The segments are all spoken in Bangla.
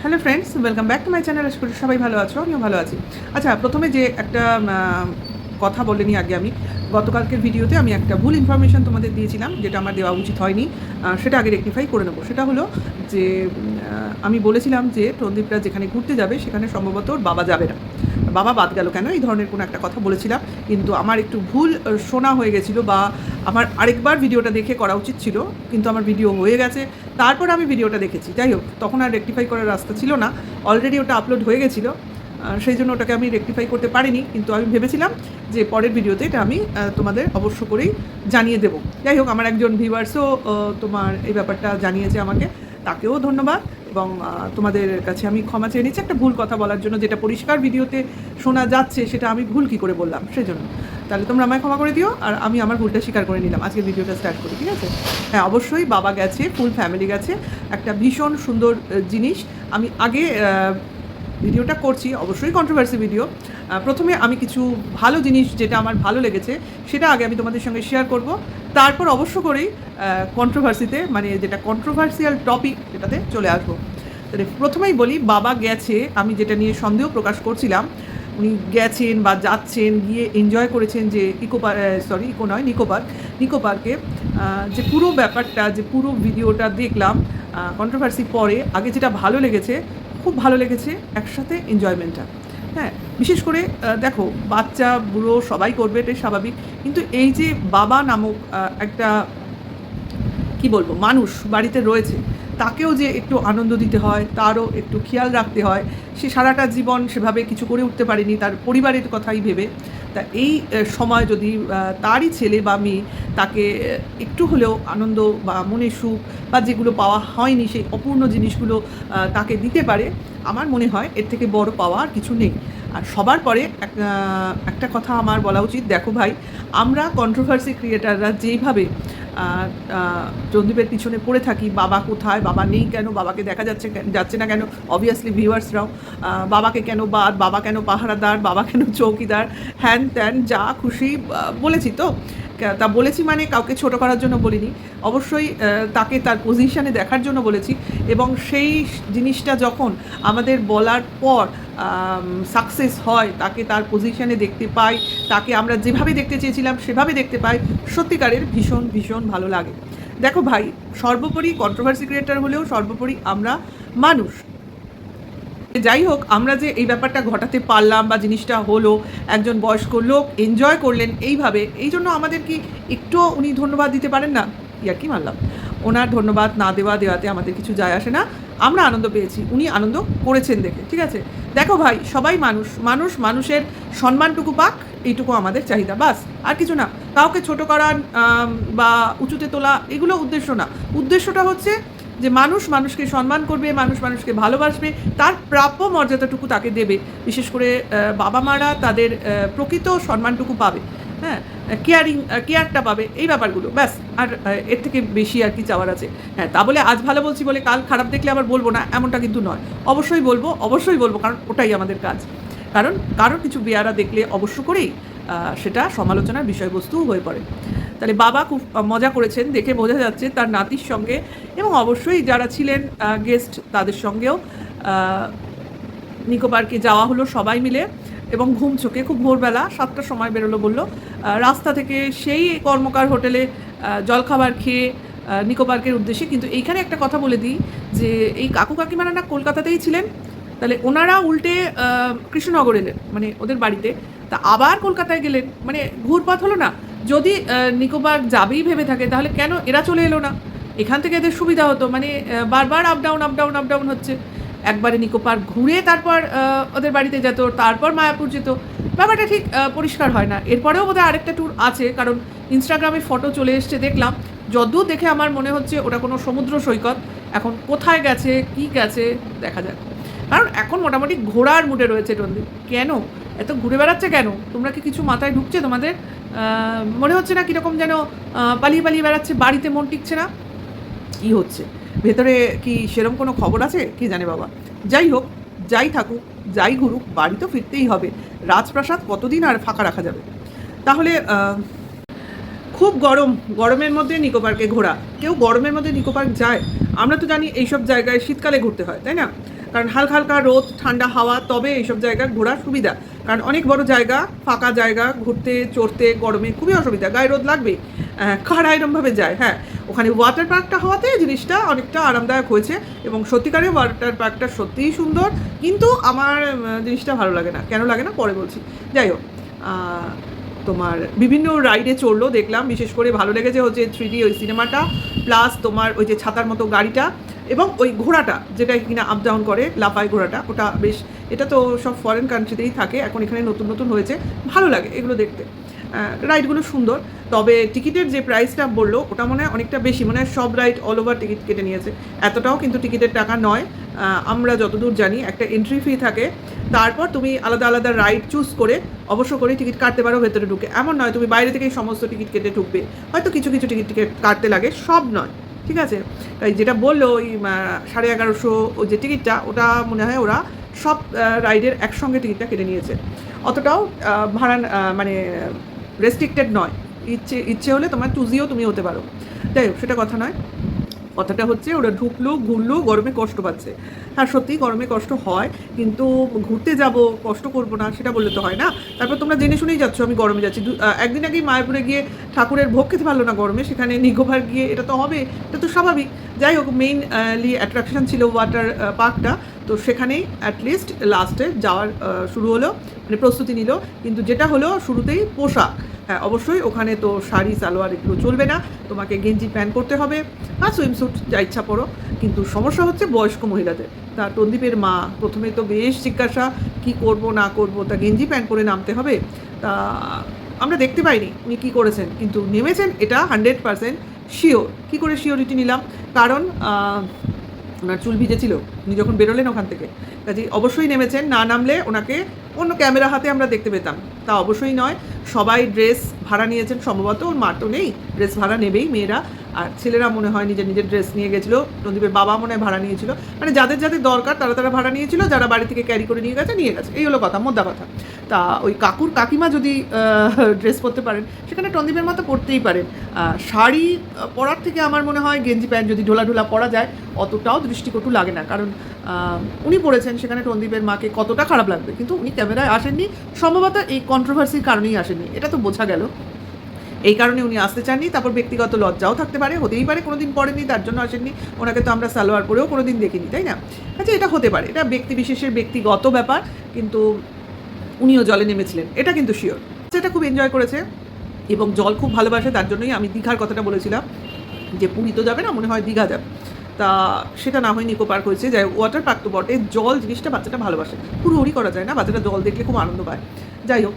Hello friends, welcome back to my channel. আশা করি সবাই ভালো আছো, আমিও ভালো আছি। আচ্ছা, প্রথমে যে একটা কথা বলে নিই আগে। আমি গতকালকের ভিডিওতে আমি একটা ভুল ইনফরমেশান তোমাদের দিয়েছিলাম, যেটা আমার দেওয়া উচিত হয়নি। সেটা আগে রেকটিফাই করে নেবো। সেটা হলো যে আমি বলেছিলাম যে প্রদীপরা যেখানে ঘুরতে যাবে সেখানে সম্ভবত ওর বাবা যাবে না। বাবা বাদ গেল কেন, এই ধরনের কোনো একটা কথা বলেছিলাম, কিন্তু আমার একটু ভুল শোনা হয়ে গেছিলো, বা আমার আরেকবার ভিডিওটা দেখে করা উচিত ছিল, কিন্তু আমার ভিডিও হয়ে গেছে, তারপর আমি ভিডিওটা দেখেছি। যাই হোক, তখন আর রেকটিফাই করার রাস্তা ছিল না, অলরেডি ওটা আপলোড হয়ে গেছিলো, সেই জন্য ওটাকে আমি রেকটিফাই করতে পারিনি। কিন্তু আমি ভেবেছিলাম যে পরের ভিডিওতে এটা আমি তোমাদের অবশ্য করেই জানিয়ে দেবো। যাই হোক, আমার একজন ভিউয়ার্সও তোমার এই ব্যাপারটা জানিয়েছে আমাকে, তাকেও ধন্যবাদ। এবং তোমাদের কাছে আমি ক্ষমা চেয়ে নিচ্ছি একটা ভুল কথা বলার জন্য, যেটা পরিষ্কার ভিডিওতে শোনা যাচ্ছে সেটা আমি ভুল কী করে বললাম সেই জন্য। তাহলে তোমরা আমায় ক্ষমা করে দিও, আর আমি আমার ভুলটা স্বীকার করে নিলাম। আজকে ভিডিওটা স্টার্ট করি, ঠিক আছে? হ্যাঁ, অবশ্যই বাবা গেছে, ফুল ফ্যামিলি গেছে, একটা ভীষণ সুন্দর জিনিস। আমি আগে ভিডিওটা করছি, অবশ্যই কন্ট্রোভার্সি ভিডিও। প্রথমে আমি কিছু ভালো জিনিস যেটা আমার ভালো লেগেছে সেটা আগে আমি তোমাদের সঙ্গে শেয়ার করব, তারপর অবশ্য করেই কন্ট্রোভার্সিতে, মানে যেটা কন্ট্রোভার্সিয়াল টপিক সেটাতে চলে আসবো। তাহলে প্রথমেই বলি, বাবা গেছে, আমি যেটা নিয়ে সন্দেহ প্রকাশ করছিলাম, উনি গেছেন বা যাচ্ছেন, গিয়ে এনজয় করেছেন যে নিকো পার্কে। যে পুরো ব্যাপারটা, যে পুরো ভিডিওটা দেখলাম কন্ট্রোভার্সি পরে, আগে যেটা ভালো লেগেছে, খুব ভালো লেগেছে একসাথে এনজয়মেন্টটা। হ্যাঁ, বিশেষ করে দেখো, বাচ্চা বুড়ো সবাই করবে, এটাই স্বাভাবিক, কিন্তু এই যে বাবা নামক একটা কি বলবো মানুষ বাড়িতে রয়েছে, তাকেও যে একটু আনন্দ দিতে হয়, তারও একটু খেয়াল রাখতে হয়। সে সারাটা জীবন সেভাবে কিছু করে উঠতে পারেনি তার পরিবারের কথাই ভেবে। তা এই সময় যদি তারই ছেলে বা মেয়ে তাকে একটু হলেও আনন্দ বা মনে সুখ বা যেগুলো পাওয়া হয়নি সেই অপূর্ণ জিনিসগুলো তাকে দিতে পারে, আমার মনে হয় এর থেকে বড় পাওয়া আর কিছু নেই। আর সবার পরে একটা কথা আমার বলা উচিত, দেখো ভাই, আমরা কন্ট্রোভার্সি ক্রিয়েটাররা যেইভাবে চন্দীপের পিছনে পড়ে থাকি, বাবা কোথায়, বাবা নেই কেন, বাবাকে দেখা যাচ্ছে না কেন, অবভিয়াসলি ভিউয়ার্সরাও বাবাকে কেন বাদ, বাবা কেন পাহারাদার, বাবা কেন চৌকিদার, হ্যান ত্যান যা খুশি বলেছি। তো তা বলেছি মানে কাউকে ছোট করার জন্য বলিনি, অবশ্যই তাকে তার পজিশানে দেখার জন্য বলেছি। এবং সেই জিনিসটা যখন আমাদের বলার পর সাকসেস হয়, তাকে তার পজিশানে দেখতে পাই, তাকে আমরা যেভাবে দেখতে চেয়েছিলাম সেভাবে দেখতে পাই, সত্যিকারের ভীষণ ভীষণ ভালো লাগে। দেখো ভাই, সর্বোপরি কন্ট্রোভার্সি ক্রিয়েটার হলেও সর্বোপরি আমরা মানুষ। যাই হোক, আমরা যে এই ব্যাপারটা ঘটাতে পারলাম বা জিনিসটা হলো, একজন বয়স্ক লোক এনজয় করলেন এইভাবে, এই জন্য আমাদের কি একটুও উনি ধন্যবাদ দিতে পারেন না? ইয়ার কি মানলাম, ওনার ধন্যবাদ না দেওয়াতে আমাদের কিছু যায় আসে না। আমরা আনন্দ পেয়েছি, উনি আনন্দ করেছেন দেখে, ঠিক আছে? দেখো ভাই, সবাই মানুষের সম্মানটুকু পাক, এইটুকু আমাদের চাহিদা, বাস, আর কিছু না। কাউকে ছোট করা বা উঁচুতে তোলা এগুলো উদ্দেশ্য না। উদ্দেশ্যটা হচ্ছে যে মানুষ মানুষকে সম্মান করবে, মানুষ মানুষকে ভালোবাসবে, তার প্রাপ্য মর্যাদাটুকু তাকে দেবে। বিশেষ করে বাবা মারা তাদের প্রকৃত সম্মানটুকু পাবে, হ্যাঁ, কেয়ারটা পাবে, এই ব্যাপারগুলো, ব্যাস। আর এর থেকে বেশি আর কি চাওয়ার আছে? হ্যাঁ, তা বলে আজ ভালো বলছি বলে কাল খারাপ দেখলে আবার বলবো না, এমনটা কিন্তু নয়। অবশ্যই বলবো, কারণ ওটাই আমাদের কাজ। কারণ কারোর কিছু বেয়ারা দেখলে অবশ্য করেই সেটা সমালোচনার বিষয়বস্তু হয়ে পড়ে। তাহলে বাবা খুব মজা করেছেন, দেখে বোঝা যাচ্ছে, তার নাতির সঙ্গে, এবং অবশ্যই যারা ছিলেন গেস্ট তাদের সঙ্গেও নিকো পার্কে যাওয়া হলো সবাই মিলে। এবং ঘুম চোখে, খুব ভোরবেলা 7টার সময় বেরোলো বললো, রাস্তা থেকে সেই কর্মকার হোটেলে জলখাবার খেয়ে নিকো পার্কের উদ্দেশ্যে। কিন্তু এইখানে একটা কথা বলে দিই, যে এই কাকু কাকিমারা না কলকাতাতেই ছিলেন, তাহলে ওনারা উল্টে কৃষ্ণনগর এলেন, মানে ওদের বাড়িতে, তা আবার কলকাতায় গেলেন, মানে ঘুরপাত হলো না? যদি নিকো পার্ক যাবেই ভেবে থাকে, তাহলে কেন এরা চলে এলো না? এখান থেকে এদের সুবিধা হতো, মানে বারবার আপ ডাউন হচ্ছে। একবারে নিকো পার্ক ঘুরে তারপর ওদের বাড়িতে যেত, তারপর মায়াপুর যেত, ব্যাপারটা ঠিক পরিষ্কার হয় না। এরপরেও বোধহয় আরেকটা ট্যুর আছে, কারণ ইনস্টাগ্রামে ফটো চলে এসছে দেখলাম, যদ্দূর দেখে আমার মনে হচ্ছে ওটা কোনো সমুদ্র সৈকত। এখন কোথায় গেছে, কি গেছে, দেখা যাক। কারণ এখন মোটামুটি ঘোরার মুডে রয়েছে রঞ্জিত। কেন এত ঘুরে বেড়াচ্ছে কেন? তোমরা কি কিছু মাথায় ঢুকছে তোমাদের? মনে হচ্ছে না কীরকম যেন পালিয়ে বেড়াচ্ছে, বাড়িতে মন টিকছে না? কী হচ্ছে ভেতরে, কি সেরকম কোনো খবর আছে? কি জানে বাবা। যাই হোক, যাই থাকুক, যাই ঘুরুক, বাড়ি তো ফিরতেই হবে। রাজপ্রাসাদ কতদিন আর ফাঁকা রাখা যাবে? তাহলে খুব গরমের মধ্যে নিকো পার্কে ঘোরা, কেউ গরমের মধ্যে নিকো পার্ক যায়? আমরা তো জানি এইসব জায়গায় শীতকালে ঘুরতে হয়, তাই না? কারণ হালকা হালকা রোদ ঠান্ডা হাওয়া, তবে এইসব জায়গা ঘোরা সুবিধা। কারণ অনেক বড় জায়গা, ফাঁকা জায়গা, ঘুরতে চড়তে গরমে খুবই অসুবিধা, গায়ে রোদ লাগবেই। কারা এরমভাবে যায়। হ্যাঁ, ওখানে ওয়াটার পার্কটা হওয়াতে জিনিসটা অনেকটা আরামদায়ক হয়েছে, এবং সত্যিকারে ওয়াটার পার্কটা সত্যিই সুন্দর। কিন্তু আমার জিনিসটা ভালো লাগে না, কেন লাগে না পরে বলছি। যাই হোক, তোমার বিভিন্ন রাইডে চড়লো, দেখলাম। বিশেষ করে ভালো লেগেছে হচ্ছে 3D ওই সিনেমাটা, প্লাস তোমার ওই যে ছাতার মতো গাড়িটা, এবং ওই ঘোড়াটা যেটা কিনা আপ ডাউন করে, লাফায় ঘোড়াটা, ওটা বেশ, এটা তো সব ফরেন কান্ট্রিতেই থাকে, এখন এখানে নতুন নতুন হয়েছে, ভালো লাগে এগুলো দেখতে। রাইডগুলো সুন্দর, তবে টিকিটের যে প্রাইসটা বললো ওটা মনে হয় অনেকটা বেশি, মনে হয় সব রাইড অল ওভার টিকিট কেটে নিয়েছে। এতটাও কিন্তু টিকিটের টাকা নয়। আমরা যতদূর জানি একটা এন্ট্রি ফি থাকে, তারপর তুমি আলাদা আলাদা রাইড চুজ করে অবশ্য করে টিকিট কাটতে পারো ভেতরে ঢুকে। এমন নয় তুমি বাইরে থেকেই সমস্ত টিকিট কেটে ঢুকবে, হয়তো কিছু কিছু টিকিট কাটতে লাগে, সব নয়, ঠিক আছে। তাই যেটা বললো ওই 1150 ওই যে টিকিটটা, ওটা মনে হয় ওরা সব রাইডের একসঙ্গে টিকিটটা কেটে নিয়েছে। অতটাও ভাড়া মানে রেস্ট্রিক্টেড নয়, ইচ্ছে হলে তোমার চুজিও তুমি হতে পারো। যাই হোক, সেটা কথা নয়। কথাটা হচ্ছে ওরা ঢুকলো, ঘুরলো, গরমে কষ্ট পাচ্ছে। হ্যাঁ, সত্যি গরমে কষ্ট হয়, কিন্তু ঘুরতে যাব, কষ্ট করব না সেটা বললে তো হয় না। তারপর তোমরা জেনে শুনেই যাচ্ছ আমি গরমে যাচ্ছি। একদিন আগেই মায়াপুরে গিয়ে ঠাকুরের ভোগ খেতে পারলো না গরমে, সেখানে নিকোভার গিয়ে এটা তো হবে, এটা তো স্বাভাবিক। যাই হোক, মেইনলি অ্যাট্রাকশন ছিল ওয়াটার পার্কটা, তো সেখানেই অ্যাটলিস্ট লাস্টে যাওয়ার শুরু হলো, মানে প্রস্তুতি নিল। কিন্তু যেটা হলো শুরুতেই পোশাক, হ্যাঁ অবশ্যই ওখানে তো শাড়ি সালোয়ার এগুলো চলবে না, তোমাকে গেঞ্জি প্যান্ট পরতে হবে, আর সুইমস্যুট যা ইচ্ছা পরো। কিন্তু সমস্যা হচ্ছে বয়স্ক মহিলাদের। তা টন্দীপের মা প্রথমে তো বেশ জিজ্ঞাসা, কি করব না করব, তা গেঞ্জি প্যান্ট পরে নামতে হবে। তা আমরা দেখতে পাইনি উনি কী করেছেন, কিন্তু নেমেছেন এটা 100% শিওর। কী করে শিওরিটি নিলাম, কারণ ওনার চুল ভিজেছিল উনি যখন বেরোলেন ওখান থেকে, কাজে অবশ্যই নেমেছেন। না নামলে ওনাকে অন্য ক্যামেরা হাতে আমরা দেখতে পেতাম। তা অবশ্যই নয়, সবাই ড্রেস ভাড়া নিয়েছেন সম্ভবত, ওর মার তো নেই, ড্রেস ভাড়া নেবেই মেয়েরা, আর ছেলেরা মনে হয় নিজের নিজের ড্রেস নিয়ে গেছিলো। টন্দীপের বাবা মনে হয় ভাড়া নিয়েছিল, মানে যাদের যাদের দরকার তারা তারা ভাড়া নিয়েছিল, যারা বাড়ি থেকে ক্যারি করে নিয়ে গেছে, এই হলো কথা, মোদ্দা কথা। তা ওই কাকুর কাকিমা যদি ড্রেস পরতে পারেন, সেখানে টন্দীপের মতো পরতেই পারেন। শাড়ি পরার থেকে আমার মনে হয় গেঞ্জি প্যান্ট যদি ঢোলা ঢোলা পরা যায়, অতটাও দৃষ্টিকটু লাগে না। কারণ উনি পড়েছেন, সেখানে টন্দীপের মাকে কতটা খারাপ লাগবে, কিন্তু উনি ক্যামেরায় আসেননি, সম্ভবত এই কন্ট্রোভার্সির কারণেই আসেননি, এটা তো বোঝা গেল। এই কারণে উনি আসতে চাননি। তারপর ব্যক্তিগত লজ্জাও থাকতে পারে, হতেই পারে কোনোদিন পড়েনি তার জন্য আসেননি। ওনাকে তো আমরা সালোয়ার পরেও কোনোদিন দেখিনি, তাই না? আচ্ছা, এটা হতে পারে, এটা ব্যক্তি বিশেষের ব্যক্তিগত ব্যাপার, কিন্তু উনিও জলে নেমেছিলেন, এটা কিন্তু শিওর। সেটা খুব এনজয় করেছে এবং জল খুব ভালোবাসে, তার জন্যই আমি দীঘার কথাটা বলেছিলাম যে পুরী তো যাবে না, মনে হয় দীঘা যাবে। তা সেটা না হয় নিকো পার্ক হয়েছে, যাই ওয়াটার পার্ক তো বটে, জল জিনিসটা বাচ্চাটা ভালোবাসে, হুড়োহুড়ি করা যায় না, বাচ্চাটা জল দেখলে খুব আনন্দ পায়। যাই হোক,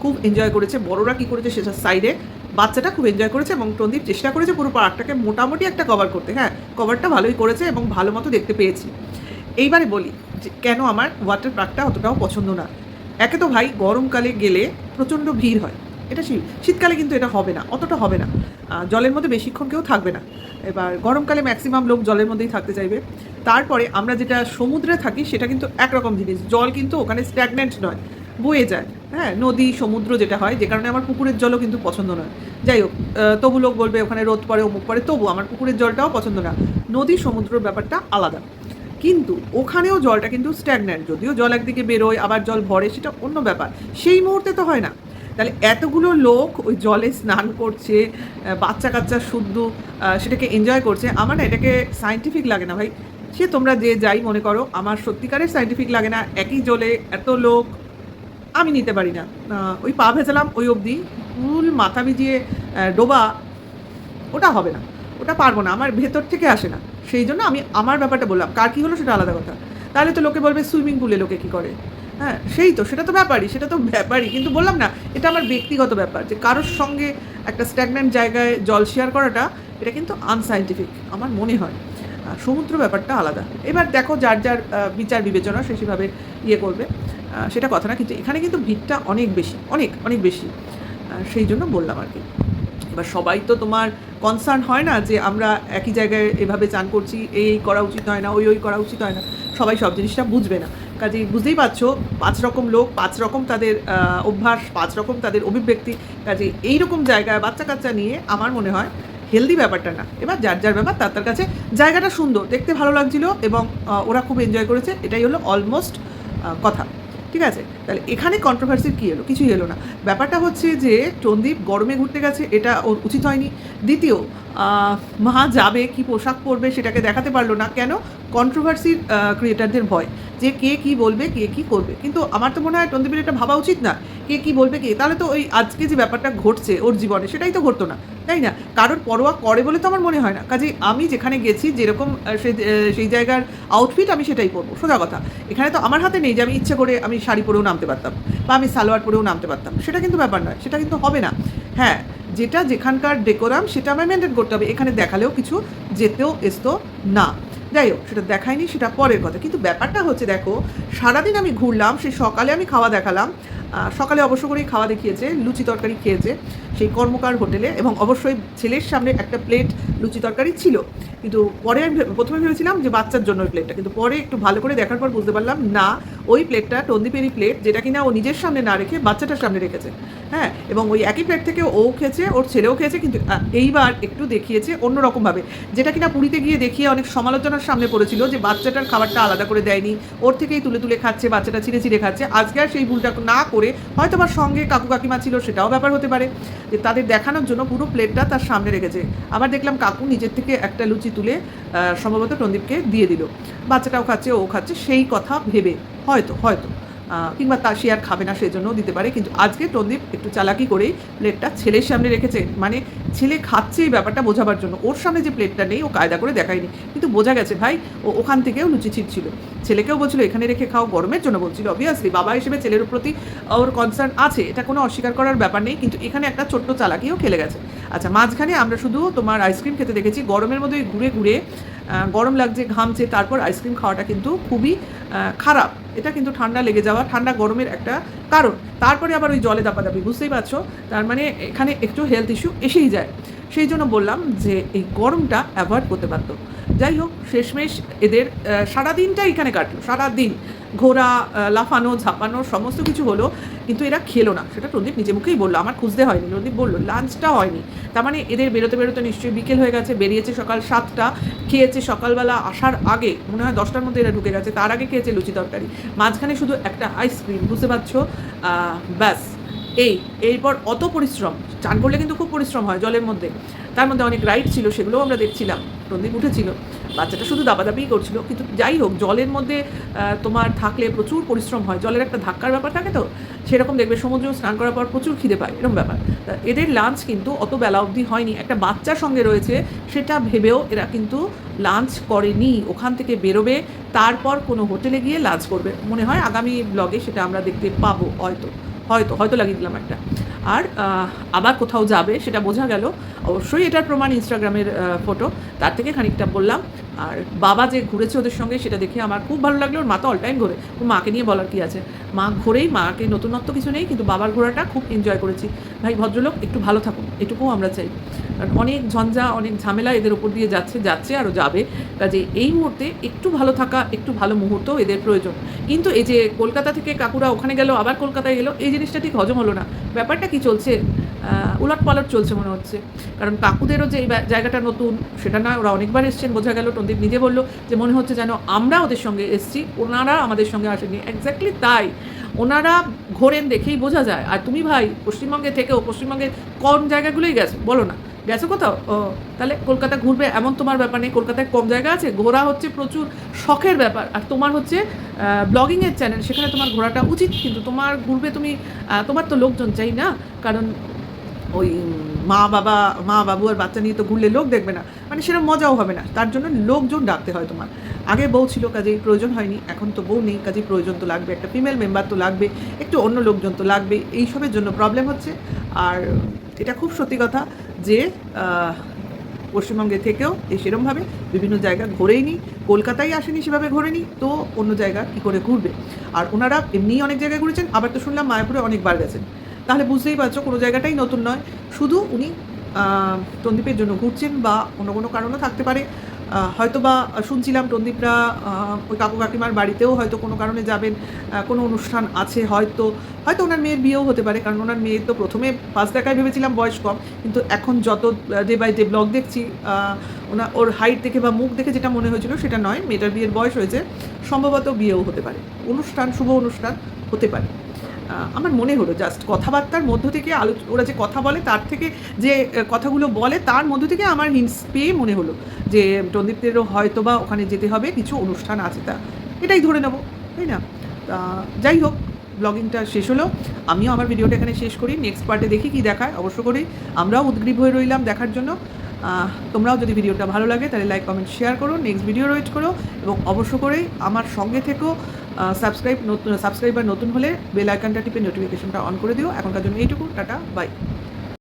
খুব এনজয় করেছে। বড়রা কী করেছে সেটার সাইডে, বাচ্চাটা খুব এনজয় করেছে, এবং টন্দীপ চেষ্টা করেছে পুরো পার্কটাকে মোটামুটি একটা কভার করতে। হ্যাঁ, কভারটা ভালোই করেছে এবং ভালো মতো দেখতে পেয়েছি। এইবারে বলি যে কেন আমার ওয়াটার পার্কটা অতটাও পছন্দ না। একে তো ভাই গরমকালে গেলে প্রচণ্ড ভিড় হয়, এটা শীতকালে কিন্তু এটা হবে না, অতটা হবে না, জলের মধ্যে বেশিক্ষণ কেউ থাকবে না। এবার গরমকালে ম্যাক্সিমাম লোক জলের মধ্যেই থাকতে চাইবে। তারপরে আমরা যেটা সমুদ্রে থাকি সেটা কিন্তু একরকম জিনিস, জল কিন্তু ওখানে স্ট্যাগনেন্ট নয়, বয়ে যায়। হ্যাঁ, নদী সমুদ্র যেটা হয়, যে কারণে আমার পুকুরের জলও কিন্তু পছন্দ নয়। যাই হোক, তবু লোক বলবে ওখানে রোদ পড়ে অমুক পড়ে, তবু আমার পুকুরের জলটাও পছন্দ না। নদী সমুদ্রের ব্যাপারটা আলাদা, কিন্তু ওখানেও জলটা কিন্তু স্ট্যাগন্যান্ট, যদিও জল একদিকে বেরোয় আবার জল ভরে, সেটা অন্য ব্যাপার, সেই মুহূর্তে তো হয় না। তাহলে এতগুলো লোক ওই জলে স্নান করছে, বাচ্চা কাচ্চা শুদ্ধ সেটাকে এনজয় করছে, আমার না এটাকে সায়েন্টিফিক লাগে না ভাই। সে তোমরা যে যাই মনে করো, আমার সত্যিকারের সায়েন্টিফিক লাগে না। একই জলে এত লোক আমি নিতে পারি না। ওই পা ভেজালাম ওই অবধি, ফুল মাথা ভিজিয়ে ডোবা, ওটা হবে না, ওটা পারবো না, আমার ভেতর থেকে আসে না। সেই জন্য আমি আমার ব্যাপারটা বললাম, কার কী হলো সেটা আলাদা কথা। তাহলে তো লোকে বলবে সুইমিং পুলে লোকে কী করে, হ্যাঁ সেই তো, সেটা তো ব্যাপারই, কিন্তু বললাম না, এটা আমার ব্যক্তিগত ব্যাপার, যে কারোর সঙ্গে একটা স্ট্যাগন্যান্ট জায়গায় জল শেয়ার করাটা, এটা কিন্তু আনসাইন্টিফিক আমার মনে হয়। সমুদ্র ব্যাপারটা আলাদা। এবার দেখো যার যার বিচার বিবেচনা সে সেভাবে করবে, সেটা কথা না, কিন্তু এখানে কিন্তু ভিড়টা অনেক বেশি, অনেক অনেক বেশি, সেই জন্য বললাম আর কি। এবার সবাই তো তোমার কনসার্ন হয় না যে আমরা একই জায়গায় এভাবে চান করছি, এই করা উচিত হয় না, ওই করা উচিত হয় না, সবাই সব জিনিসটা বুঝবে না। কাজেই বুঝতেই পারছো, 5 রকম লোক, 5 রকম তাদের অভ্যাস, 5 রকম তাদের অভিব্যক্তি। কাজেই এইরকম জায়গায় বাচ্চা কাচ্চা নিয়ে আমার মনে হয় হেলদি ব্যাপারটা না। এবার যার যার ব্যাপার, তার তার কাছে জায়গাটা সুন্দর, দেখতে ভালো লাগছিল এবং ওরা খুব এনজয় করেছে, এটাই হলো অলমোস্ট কথা। ঠিক আছে, তাহলে এখানে কন্ট্রোভার্সির কী এলো? কিছুই এলো না। ব্যাপারটা হচ্ছে যে টন্দীপ গরমে ঘুরতে গেছে, এটা ওর উচিত হয়নি। দ্বিতীয়, মা যাবে কি পোশাক পরবে সেটাকে দেখাতে পারলো না কেন? কন্ট্রোভার্সির ক্রিয়েটারদের ভয়, যে কে কী বলবে, কে কী করবে। কিন্তু আমার তো মনে হয় টন্দীপের এটা ভাবা উচিত না, কে কী বলবে কে, তাহলে তো ওই আজকে যে ব্যাপারটা ঘটছে ওর জীবনে সেটাই তো ঘটতো না, তাই না? কারোর পরোয়া করে বলে তো আমার মনে হয় না। কাজেই আমি যেখানে গেছি যেরকম সেই জায়গার আউটফিট আমি সেটাই পরবো, সোজা কথা। এখানে তো আমার হাতে নেই যে আমি ইচ্ছে করে আমি শাড়ি পরেও নামতে পারতাম বা আমি সালোয়ার পরেও নামতে পারতাম, সেটা কিন্তু ব্যাপার নয়, সেটা কিন্তু হবে না। হ্যাঁ, যেটা যেখানকার ডেকোরাম সেটা আমায় মেনটেন করতে হবে, এখানে দেখালেও কিছু যেতেও এসতো না। যাই হোক, সেটা দেখায়নি, সেটা পরের কথা। কিন্তু ব্যাপারটা হচ্ছে দেখো, সারাদিন আমি ঘুরলাম, সেই সকালে আমি খাওয়া দেখালাম, সকালে অবশ্য করেই খাওয়া দেখিয়েছে, লুচি তরকারি খেয়েছে সেই কর্মকার হোটেলে, এবং অবশ্যই ছেলের সামনে একটা প্লেট লুচি তরকারি ছিল। কিন্তু পরে আমি প্রথমে ভেবেছিলাম যে বাচ্চার জন্য ওই প্লেটটা, কিন্তু পরে একটু ভালো করে দেখার পর বুঝতে পারলাম না, ওই প্লেটটা টন্দীপেরই প্লেট, যেটা কিনা ও নিজের সামনে না রেখে বাচ্চাটার সামনে রেখেছে। হ্যাঁ, এবং ওই একই প্লেট থেকে ও খেয়েছে, ওর ছেলেও খেয়েছে, কিন্তু এইবার একটু দেখিয়েছে অন্যরকমভাবে, যেটা কিনা পুরীতে গিয়ে দেখিয়ে অনেক সমালোচনার সামনে পড়েছিল যে বাচ্চাটার খাবারটা আলাদা করে দেয়নি, ওর থেকেই তুলে তুলে খাচ্ছে, বাচ্চাটা ছিঁড়ে ছিঁড়ে খাচ্ছে। আজকে আর সেই ভুলটা না করে, হয়তো আমার সঙ্গে কাকু কাকিমা ছিল, সেটাও ব্যাপার হতে পারে, যে তাদের দেখানোর জন্য পুরো প্লেটটা তার সামনে রেখেছে। আবার দেখলাম কাকু নিজের থেকে একটা লুচি তুলে সম্ভবত টন্দীপকে দিয়ে দিল, বাচ্চাটাও খাচ্ছে, ও খাচ্ছে, সেই কথা ভেবে হয়তো হয়তো কিংবা তা সে আর খাবে না সেই জন্যও দিতে পারে। কিন্তু আজকে টন্দীপ একটু চালাকি করেই প্লেটটা ছেলের সামনে রেখেছে, মানে ছেলে খাচ্ছে এই ব্যাপারটা বোঝাবার জন্য। ওর সামনে যে প্লেটটা নেই ও কায়দা করে দেখায়নি, কিন্তু বোঝা গেছে ভাই ও ওখান থেকেও লুচি ছিটছিল। ছেলেকেও বলছিল এখানে রেখে খাও, গরমের জন্য বলছিল। অবভিয়াসলি বাবা হিসেবে ছেলের প্রতি ওর কনসার্ন আছে, এটা কোনো অস্বীকার করার ব্যাপার নেই, কিন্তু এখানে একটা ছোট্ট চালাকিও খেলে গেছে। আচ্ছা, মাঝখানে আমরা শুধু তোমার আইসক্রিম খেতে দেখেছি, গরমের মধ্যে ঘুরে ঘুরে গরম লাগছে, ঘামছে, তারপর আইসক্রিম খাওয়াটা কিন্তু খুবই খারাপ। এটা কিন্তু ঠান্ডা লেগে যাওয়া, ঠান্ডা গরমের একটা কারণ। তারপরে আবার ওই জলে দাপাদাপি, বুঝতেই পারছো, তার মানে এখানে একটু হেলথ ইস্যু এসেই যায়। সেই জন্য বললাম যে এই গরমটা অ্যাভয়েড করতে পারতো। যাই হোক, শেষমেশ এদের সারাদিনটা এখানে কাটলো, সারাদিন ঘোরা, লাফানো ঝাঁপানো সমস্ত কিছু হলো, কিন্তু এরা খেলো না। সেটা প্রদীপ নিজে মুখেই বললো, আমার খুঁজতে হয়নি, প্রদীপ বললো লাঞ্চটা হয়নি। তার মানে এদের বেরোতে বেরোতে নিশ্চয়ই বিকেল হয়ে গেছে, বেরিয়েছে সকাল 7টা, খেয়েছে সকালবেলা আসার আগে, মনে হয় 10টার মধ্যে এরা ঢুকে গেছে, তার আগে খেয়েছে লুচি তরকারি, মাঝখানে শুধু একটা আইসক্রিম, বুঝতে পারছো? ব্যাস এরপর অত পরিশ্রম, চান করলে কিন্তু খুব পরিশ্রম হয় জলের মধ্যে, তার মধ্যে অনেক রাইড ছিল, সেগুলোও আমরা দেখছিলাম, প্রদীপ উঠেছিল, বাচ্চাটা শুধু দাবাদাবিই করছিল। কিন্তু যাই হোক, জলের মধ্যে তোমার থাকলে প্রচুর পরিশ্রম হয়, জলের একটা ধাক্কার ব্যাপার থাকে, তো সেরকম দেখবে সমুদ্রেও স্নান করার পর প্রচুর খিদে পায়, এরকম ব্যাপার। এদের লাঞ্চ কিন্তু অত বেলা অবধি হয়নি, একটা বাচ্চার সঙ্গে রয়েছে সেটা ভেবেও এরা কিন্তু লাঞ্চ করেনি। ওখান থেকে বেরোবে, তারপর কোনো হোটেলে গিয়ে লাঞ্চ করবে, মনে হয় আগামী ব্লগে সেটা আমরা দেখতে পাবো, হয়তো হয়তো হয়তো লাগিয়ে দিলাম একটা। আর আবার কোথাও যাবে সেটা বোঝা গেল, অবশ্যই এটার প্রমাণ ইনস্টাগ্রামের ফটো, তার থেকে খানিকটা বললাম। আর বাবা যে ঘুরেছে ওদের সঙ্গে সেটা দেখে আমার খুব ভালো লাগলো, ওর মা তো অল টাইম ঘোরে, ওর মাকে নিয়ে বলার কী আছে, মা ঘোরেই, মাকে নতুনত্ব কিছু নেই, কিন্তু বাবার ঘোরাটা খুব এনজয় করেছি। ভাই ভদ্রলোক একটু ভালো থাকুন, এটুকুও আমরা চাই, কারণ অনেক ঝঞ্ঝা অনেক ঝামেলা এদের ওপর দিয়ে যাচ্ছে আরও যাবে। কাজে এই মুহূর্তে একটু ভালো থাকা, একটু ভালো মুহূর্ত এদের প্রয়োজন। কিন্তু এই যে কলকাতা থেকে কাকুরা ওখানে গেল, আবার কলকাতায় এলো, এই জিনিসটা ঠিক হজম হলো না। ব্যাপারটা কি চলছে, উলট পালট চলছে মনে হচ্ছে। কারণ কাকুদেরও যে এই জায়গাটা নতুন, সেটা নয়, ওরা অনেকবার এসছেন, বোঝা গেল, টন্দীপ নিজে বললো যে মনে হচ্ছে যেন আমরা ওদের সঙ্গে এসছি, ওনারা আমাদের সঙ্গে আসেনি। এক্স্যাক্টলি তাই, ওনারা ঘোরেন দেখেই বোঝা যায়। আর তুমি ভাই পশ্চিমবঙ্গে থেকেও পশ্চিমবঙ্গের কম জায়গাগুলোই গেছো, বলো না গেছো কোথাও? ও তাহলে কলকাতা ঘুরবে এমন তোমার ব্যাপার নেই, কলকাতায় কম জায়গা আছে, ঘোরা হচ্ছে প্রচুর শখের ব্যাপার। আর তোমার হচ্ছে ব্লগিংয়ের চ্যানেল, সেখানে তোমার ঘোরাটা উচিত, কিন্তু তোমার ঘুরবে তুমি, তোমার তো লোকজন চাই না, কারণ ওই মা বাবু আর বাচ্চা নিয়ে তো ঘুরলে লোক দেখবে না, মানে সেরকম মজাও হবে না, তার জন্য লোকজন ডাকতে হয়। তোমার আগে বউ ছিল, কাজেই প্রয়োজন হয়নি, এখন তো বউ নেই, কাজেই প্রয়োজন তো লাগবে, একটা ফিমেল মেম্বার তো লাগবে, একটু অন্য লোকজন তো লাগবে, এইসবের জন্য প্রবলেম হচ্ছে। আর এটা খুব সত্যি কথা যে পশ্চিমবঙ্গে থেকেও সেরকমভাবে বিভিন্ন জায়গা ঘোরেই নি, কলকাতায় আসেনি, সেভাবে ঘোরেনি, তো অন্য জায়গা কী করে ঘুরবে। আর ওনারা এমনিই অনেক জায়গায় ঘুরেছেন, আবার তো শুনলাম মায়াপুরে অনেকবার গেছেন, তাহলে বুঝতেই পারছো কোনো জায়গাটাই নতুন নয়, শুধু উনি টন্দীপের জন্য ঘুরছেন, বা অন্য কোনো কারণও থাকতে পারে, হয়তোবা শুনছিলাম টন্দীপরা ওই কাকু কাকিমার বাড়িতেও হয়তো কোনো কারণে যাবেন, কোনো অনুষ্ঠান আছে হয়তো, হয়তো ওনার মেয়ের বিয়েও হতে পারে, কারণ ওনার মেয়ে তো প্রথমে ফার্স্ট দেখায় ভেবেছিলাম বয়স কম, কিন্তু এখন যত ডে বাই ডে ব্লগ দেখছি ওর হাইট দেখে বা মুখ দেখে যেটা মনে হয়েছিল সেটা নয়, মেয়েটার বিয়ের বয়স হয়েছে, সম্ভবত বিয়েও হতে পারে, অনুষ্ঠান শুভ অনুষ্ঠান হতে পারে। আমার মনে হলো জাস্ট কথাবার্তার মধ্য থেকে ওরা যে কথা বলে তার থেকে যে কথাগুলো বলে তার মধ্য থেকে আমার হিন্টস পেয়ে মনে হলো যে টন্দীপদেরও হয়তো বা ওখানে যেতে হবে, কিছু অনুষ্ঠান আছে, তা এটাই ধরে নেবো, তাই না? তা যাই হোক, ব্লগিংটা শেষ হলো, আমিও আমার ভিডিওটা এখানে শেষ করি, নেক্সট পার্টে দেখি কী দেখায়, অবশ্য করেই আমরাও উদ্গ্রীব হয়ে রইলাম দেখার জন্য। তোমরাও যদি ভিডিওটা ভালো লাগে তাহলে লাইক কমেন্ট শেয়ার করো, নেক্সট ভিডিও ওয়েট করো, এবং অবশ্য করেই আমার সঙ্গে থেকেও সাবস্ক্রাইবার নতুন হলে বেল আইকনটা টিপে নোটিফিকেশনটা অন করে দিও। এখনকার জন্য এইটুকু, টাটা, বাই।